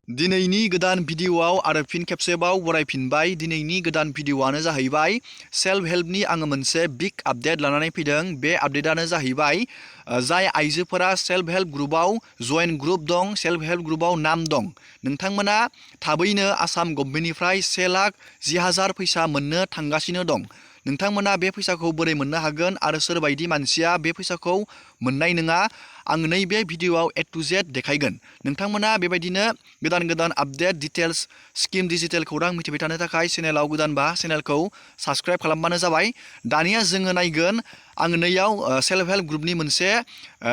दिनैनि गोदान भिडिअआव आरो फिन खेबसेबाव बरायफिनबाय। दिनैनि गोदान भिडिअआनो जाहैबाय सेल्फ हेल्पनि आङो मोनसे बिग आपडेट लानानै फैदों। बे आपडेटआनो जाहैबाय जाय आइजोफोरा सेल्फ हेल्प ग्रुपआव जइन ग्रुप दं, सेल्फ हेल्प ग्रुपआव नाम दं, नोंथांमोना थाबैनो आसाम गभर्नमेन्टनिफ्राय 1,10,000 फैसा मोननो थांगासिनो दं। नोंथांमोना बे फैसाखौ बोरै मोननो हागोन आरो सोरबायदि मानसिया बे फैसाखौ मोननाय नङा, आं नैबे भिडिअआव A to Z देखायगोन। नोंथांमोना बेबायदिनो गोदान गोदान आपडेट डिटेल्स स्किम डिजिटेल खौरां मिथिबाय थानो थाखाय चेनेलाव गोदानबा चेनेलखौ साबस्क्राइब खालामबानो जाबाय। दानिया जोङो नायगोन, आङो नैयाव सेल्फ हेल्प ग्रुपनि मोनसे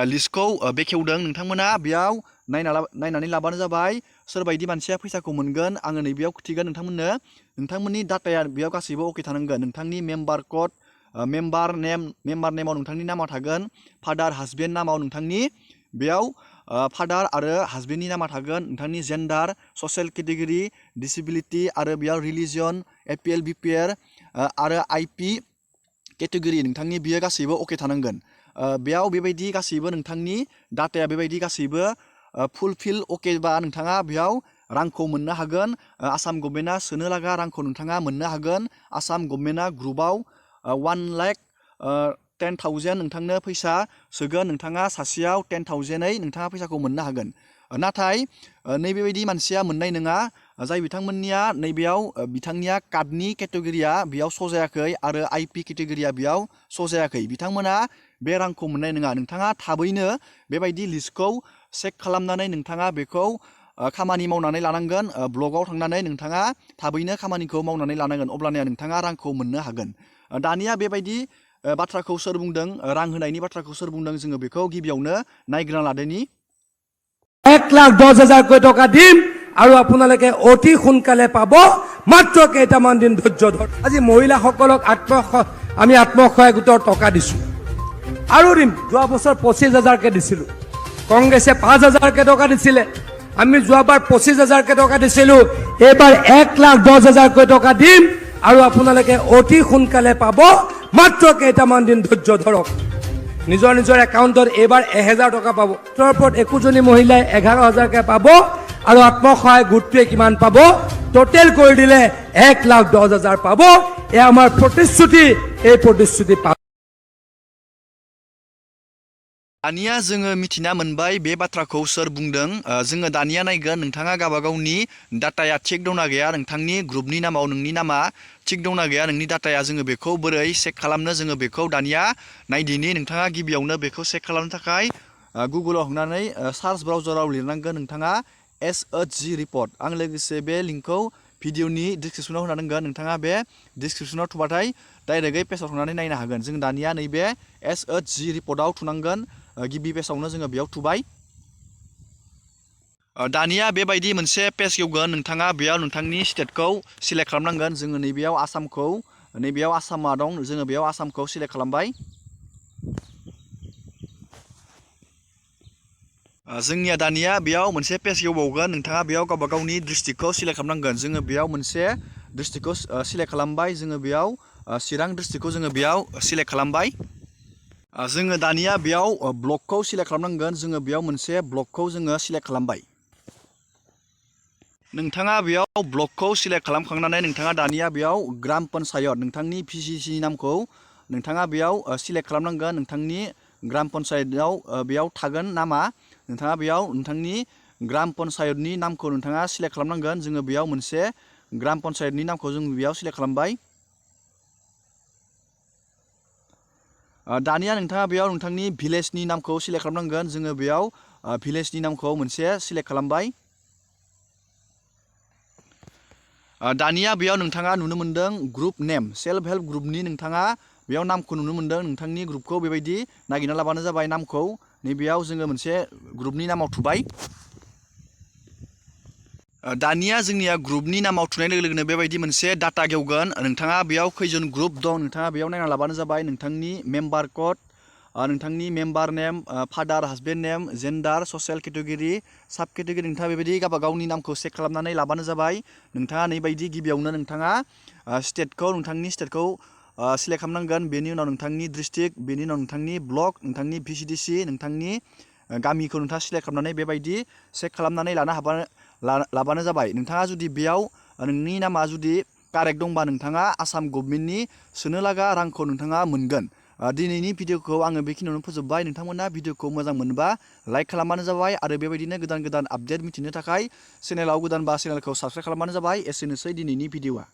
लिस्टखौ बेखेवदों। नोंथांमोना बेयाव नायनानै लाबानो जाबाय सोरबायदि मानसिया फैसाखौ मोनगोन। आङो नैबेयाव खिथिगोन नोंथांमोननो। नोंथांमोननि डाटाया बेयाव गासैबो अके थानांगोन। नोंथांनि मेम्बार कड, मेम्बार नेमाव नोंथांनि नामा थागोन, फादार हासबेन्ड नामाव नोंथांनि बेयाव फादार आरो हासबेन्डनि नामा थागोन, नोंथांनि जेन्डार, ससियेल केटेगरि, डिसेबिलिटि आरो बेयाव रिलिजन, APL BPL आरो IP केटेगरि नोंथांनि बियो गासैबो अके थानांगोन। बेयाव बेबायदि गासैबो नोंथांनि डाटाया बेबायदि गासैबो फुलफिल अकेबा नोंथाङा बेयाव रांखौ मोननो हागोन। आसाम गभर्नमेन्टआ सोनो लागा रांखौ नोंथाङा मोननो हागोन। आसाम गभर्नमेन्टआ ग्रुपआव 1,10,000 नोंथांनो फैसा सोगोन। नोंथाङा सासेयाव 10,000 नोंथाङा फैसाखौ मोननो हागोन। नाथाय नैबेबायदि मानसिया मोननाय नङा जाय बिथांमोननिया नैबेयाव बिथांनिया कार्डनि केटेगरिया बेयाव सजायाखै आरो IP केटेगरिया बेयाव सजायाखै, बिथांमोना बे रांखौ मोननाय नङा। नोंथाङा थाबैनो बेबायदि लिस्टखौ चेक खालामनानै नोंथाङा बेखौ खामानि मावनानै लानांगोन। ब्लगाव थांनानै नोंथाङा थाबैनो खामानिखौ मावनानै लानांगोन, अब्लानिया नोंथाङा रांखौ मोननो हागोन। दानिया बेबायदि बाथ्राखौ सोर बुंदों, रां होनायनि बाथ्राखौ सोर बुंदों, जोङो बेखौ गिबियावनो नायग्रोना लादोनि। 1,10,000 টকা দিম আৰু আপোনালোকে অতি সোনকালে পাব, মাত্ৰ কেইটামান দিন ধৈৰ্য ধৰক। আজি মহিলাসকলক আমি আত্মসহায়ক গোটৰ টকা দিছো আৰু দিম। যোৱা বছৰ 25,000কে দিছিলো, কংগ্ৰেছে 5,000কে টকা দিছিলে, আমি যোৱাবাৰ 25,000কে টকা দিছিলো, এইবাৰ 1,10,000কৈ টকা দিম আৰু আপোনালোকে অতি সোনকালে পাব, মাত্ৰ কেইটামান দিন ধৈৰ্য ধৰক। নিজৰ নিজৰ একাউণ্টত এইবাৰ 1,000 টকা পাব। তাৰ ওপৰত একোজনী মহিলাই 11,000কে পাব আৰু আত্মসহায়ক গোটটোৱে কিমান পাব, টোটেল কৰি দিলে 1,10,000 পাব। এয়া আমাৰ প্ৰতিশ্ৰুতি, এই প্ৰতিশ্ৰুতি পাব। दानिया जोङो मिथिना मोनबाय बे बाथ्राखौ सोर बुंदों। जोङो दानिया नायगोन नोंथाङा गावबागावनि डाटाया थिग दंना गैया, नोंथांनि ग्रुपनि नामाव नोंनि नामा थिग दंना गैया, नोंनि डाटाया जोङो बेखौ बोरै चेक खालामनो, जोङो बेखौ दानिया नायदिनि। नोंथाङा गिबियावनो बेखौ चेक खालामनो थाखाय गुगोलाव हाबनानै सार्च ब्राउजाराव लिरनांगोन नोंथाङा SHG रिपर्ट। आं लोगोसे बे लिंकखौ भिडिअनि डिसक्रिपसनाव होना दोनगोन। नोंथाङा बे डिसक्रिपसनाव थुबाथाय डाइरेक्टयै पेजाव थांनानै नायनो हागोन। जों दानिया नैबे SHG रिपर्टआव थुनांगोन। गिबि पेजावनो जोङो बेयाव थुबाय। दानिया बेबायदि मोनसे पेज गेवगोन। नोंथाङा बेयाव नोंथांनि स्टेटखौ सिलेक्ट खालामनांगोन। जोङो नैबेयाव आसामखौ, नैबेयाव आसामा दं, जोङो बेयाव आसामखौ सिलेक्ट खालामबाय। जोंनिया दानिया बेयाव मोनसे पेज गेवबावगोन। नोंथाङा बेयाव गावबा गावनि डिस्ट्रिक्टखौ सिलेक्ट खालामनांगोन। जोङो बेयाव मोनसे डिस्ट्रिक्टखौ सिलेक्ट खालामबाय। जोङो बेयाव चिरां डिस्ट्रिक्टखौ जोङो बेयाव सिलेक्ट खालामबाय। जोङो दानिया बेयाव ब्लकखौ सिलेक्ट खालामनांगोन। जोङो बेयाव मोनसे ब्लकखौ जोङो सिलेक्ट खालामबाय। नोंथाङा बेयाव ब्लकखौ सिलेक्ट खालामखांनानै नोंथाङा दानिया बेयाव ग्राम पन्सायत, नोंथांनि PCC नामखौ नोंथाङा बेयाव सिलेक्ट खालामनांगोन। नोंथांनि ग्राम पन्सायतआव बेयाव थागोन नामा, नोंथाङा बेयाव नोंथांनि ग्राम पन्सायतनि नामखौ नोंथाङा सिलेक्ट खालामनांगोन। जोङो बेयाव मोनसे ग्राम पन्सायतनि नामखौ जों बेयाव सिलेक्ट खालामबाय। दानिया नोंथाङा बेयाव नोंथांनि भिलेजनि नामखौ सिलेक्ट खालामनांगोन। जोङो बेयाव भिलेजनि नामखौ मोनसे सिलेक्ट खालामबाय। दानिया बेयाव नोंथाङा नुनो मोन्दों ग्रुप नेम, सेल्फ हेल्प ग्रुपनि नोंथाङा बेयाव नामखौ नुनो मोन्दों। नोंथांनि ग्रुपखौ बेबायदि नागिरना लाबानो जाबाय नामखौ। नैबेयाव जोङो मोनसे ग्रुपनि नामाव थुबाय। दानिया जोंनिया ग्रुपनि नामाव थुनाय लोगो लोगोनो बेबायदि मोनसे डाटा गेवगोन। नोंथाङा बेयाव खैजन ग्रुप दं, नोंथाङा बेयाव नायना लाबानो जाबाय। नोंथांनि मेम्बार कड, नोंथांनि मेम्बार नेम, फादार हासबेन्ड नेम, जेन्डार, ससियेल केटेगरि, साब केटेगरि, नोंथाङा बेबायदि गावबा गावनि नामखौ चेक खालामनानै लाबानो जाबाय। नोंथाङा नैबायदि गिबियावनो नोंथाङा स्टेटखौ, नोंथांनि स्टेटखौ सिलेक्ट खालामनांगोन। बेनि उनाव नोंथांनि डिस्ट्रिक्ट, बेनि उनाव नोंथांनि ब्लक, नोंथांनि VCDC, नोंथांनि गामिखौ नोंथाङा सिलेक्ट खालामनानै बेबायदि चेक खालामनानै लाबानो जाबाय। नोंथाङा जुदि बेयाव नोंनि नामा जुदि कारेक्ट दंबा नोंथाङा आसाम गभर्नमेन्टनि सोनो लागा रांखौ नोंथाङा मोनगोन। दिनैनि भिडिअखौ आङो बेखिनियावनो फोजोबबाय। नोंथांमोना भिडिअखौ मोजां मोनबा लाइक खालामबानो जाबाय आरो बेबायदिनो गोदान गोदान आपडेट मिथिनो थाखाय चेनेलाव गोदानबा चेनेलखौ साबस्क्राइब खालामबानो जाबाय। एसेनोसै दिनैनि भिडिअआ।